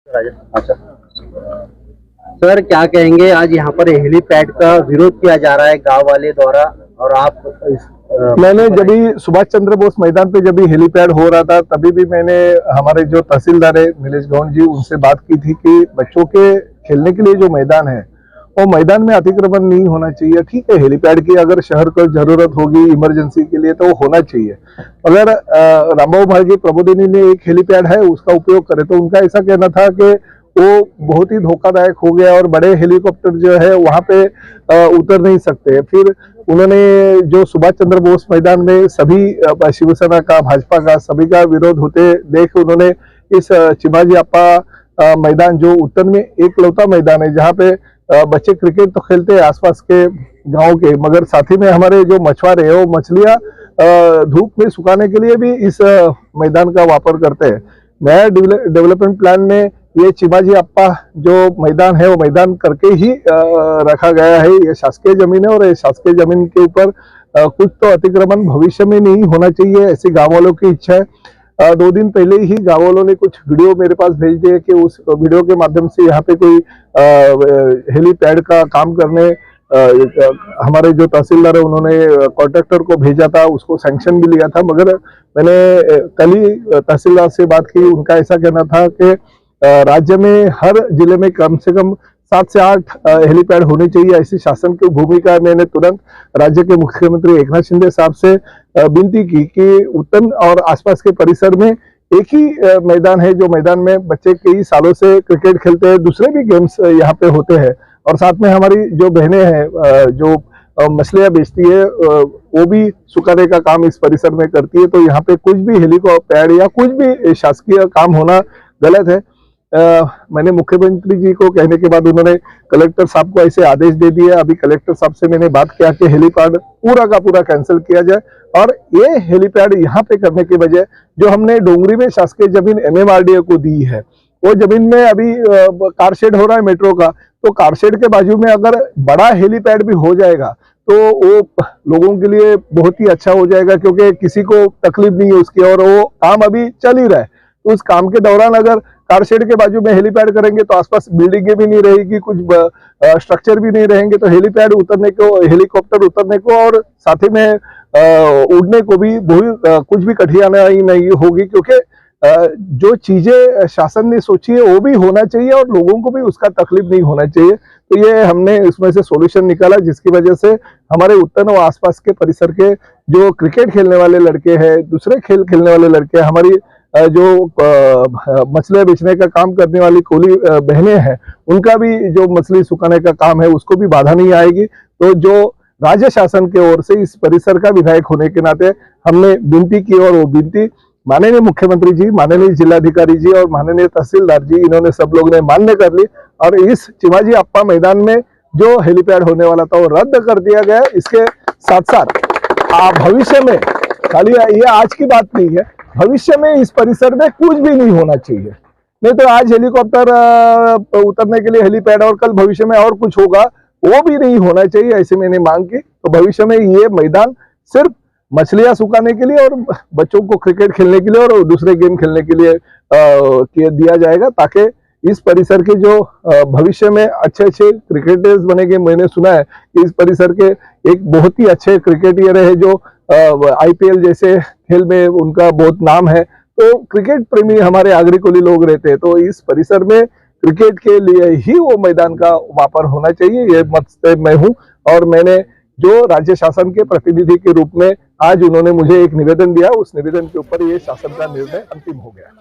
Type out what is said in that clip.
अच्छा सर, क्या कहेंगे? आज यहाँ पर हेलीपैड का विरोध किया जा रहा है गांव वाले द्वारा, और आप मैंने जब भी सुभाष चंद्र बोस मैदान पे जब भी हेलीपैड हो रहा था तभी भी मैंने हमारे जो तहसीलदार है नीलेश गौंड जी, उनसे बात की थी कि बच्चों के खेलने के लिए जो मैदान है वो मैदान में अतिक्रमण नहीं होना चाहिए। ठीक है, हेलीपैड की अगर शहर को जरूरत होगी इमरजेंसी के लिए तो वो होना चाहिए। अगर रामबाबू भाई प्रबोधिनी में एक हेलीपैड है उसका उपयोग करें, तो उनका ऐसा कहना था कि वो बहुत ही धोखादायक हो गया और बड़े हेलीकॉप्टर जो है वहां पे उतर नहीं सकते। फिर उन्होंने जो सुभाष चंद्र बोस मैदान में सभी शिवसेना का, भाजपा का, सभी का विरोध होते देख उन्होंने इस चिमाजी अप्पा मैदान, जो उत्तर में एक लौता मैदान है जहाँ पे बच्चे क्रिकेट तो खेलते हैं आसपास के गांव के, मगर साथ ही में हमारे जो मछुआरे हैं वो मछलियां धूप में सुखाने के लिए भी इस मैदान का वापर करते हैं। नया डेवलपमेंट प्लान में ये चिमाजी अप्पा जो मैदान है वो मैदान करके ही रखा गया है। ये शासकीय जमीन है और ये शासकीय जमीन के ऊपर कुछ तो अतिक्रमण भविष्य में नहीं होना चाहिए, ऐसी गाँव वालों की इच्छा है। 2 दिन पहले ही गाँव वालों ने कुछ वीडियो मेरे पास भेज दिए कि उस वीडियो के माध्यम से यहाँ पे कोई हेलीपैड का काम करने हमारे जो तहसीलदार है उन्होंने कॉन्ट्रैक्टर को भेजा था, उसको सैंक्शन भी लिया था। मगर मैंने कल ही तहसीलदार से बात की, उनका ऐसा कहना था कि राज्य में हर जिले में कम से कम 7 से 8 हेलीपैड होने चाहिए, ऐसी शासन की भूमिका। मैंने तुरंत राज्य के मुख्यमंत्री एकनाथ शिंदे साहब से विनती की कि उत्तन और आसपास के परिसर में एक ही मैदान है, जो मैदान में बच्चे कई सालों से क्रिकेट खेलते हैं, दूसरे भी गेम्स यहाँ पे होते हैं। और साथ में हमारी जो बहनें हैं जो मछलियां बेचती है वो भी सुखाने का काम इस परिसर में करती है। तो यहाँ पे कुछ भी हेलीकॉप्टर या कुछ भी शासकीय काम होना गलत है। मैंने मुख्यमंत्री जी को कहने के बाद उन्होंने कलेक्टर साहब को ऐसे आदेश दे दिए। अभी कलेक्टर साहब से मैंने बात किया कि हेलीपैड पूरा का पूरा कैंसिल किया जाए, और ये हेलीपैड यहाँ पे करने के बजाय जो हमने डोंगरी में शासकीय जमीन MMRDA को दी है, वो जमीन में अभी कार शेड हो रहा है मेट्रो का, तो कार शेड के बाजू में अगर बड़ा हेलीपैड भी हो जाएगा तो वो लोगों के लिए बहुत ही अच्छा हो जाएगा, क्योंकि किसी को तकलीफ नहीं है उसकी, और वो काम अभी चल ही रहा है। तो उस काम के दौरान अगर कार शेड के बाजू में हेलीपैड करेंगे तो आसपास बिल्डिंगें भी नहीं रहेगी, कुछ स्ट्रक्चर भी नहीं रहेंगे, तो हेलीपैड उतरने को, हेलीकॉप्टर उतरने को और साथ ही में उड़ने को भी कुछ भी कठिनाई नहीं होगी, क्योंकि जो चीजें शासन ने सोची है वो भी होना चाहिए और लोगों को भी उसका तकलीफ नहीं होना चाहिए। तो ये हमने इसमें से सॉल्यूशन निकाला, जिसकी वजह से हमारे उत्तर और आसपास के परिसर के जो क्रिकेट खेलने वाले लड़के हैं, दूसरे खेल खेलने वाले लड़के, हमारी जो मछलियां बेचने का काम करने वाली कोली बहनें हैं, उनका भी जो मछली सुखाने का काम है उसको भी बाधा नहीं आएगी। तो जो राज्य शासन की ओर से इस परिसर का विधायक होने के नाते हमने विनती की, और वो विनती माननीय मुख्यमंत्री जी, माननीय जिलाधिकारी जी और माननीय तहसीलदार जी, इन्होंने सब लोग ने मान्य कर ली, और इस चिमाजी अप्पा मैदान में जो हेलीपैड होने वाला था वो रद्द कर दिया गया। इसके साथ साथ भविष्य में, खाली ये आज की बात नहीं है, भविष्य में इस परिसर में कुछ भी नहीं होना चाहिए। नहीं तो आज हेलीकॉप्टर उतरने के लिए हेलीपैड, और कल भविष्य में और कुछ होगा, वो भी नहीं होना चाहिए, ऐसे मैंने मांग की। तो भविष्य में ये मैदान सिर्फ मछलियां सुखाने के लिए और बच्चों को क्रिकेट खेलने के लिए और दूसरे गेम खेलने के लिए दिया जाएगा, ताकि इस परिसर के जो भविष्य में अच्छे अच्छे क्रिकेटर्स बनेंगे। मैंने सुना है कि इस परिसर के एक बहुत ही अच्छे क्रिकेटर है जो IPL जैसे खेल में उनका बहुत नाम है। तो क्रिकेट प्रेमी हमारे आगरी कोली लोग रहते हैं, तो इस परिसर में क्रिकेट के लिए ही वो मैदान का वापर होना चाहिए, ये मत से मैं हूँ। और मैंने जो राज्य शासन के प्रतिनिधि के रूप में आज उन्होंने मुझे एक निवेदन दिया, उस निवेदन के ऊपर ये शासन का निर्णय अंतिम हो गया।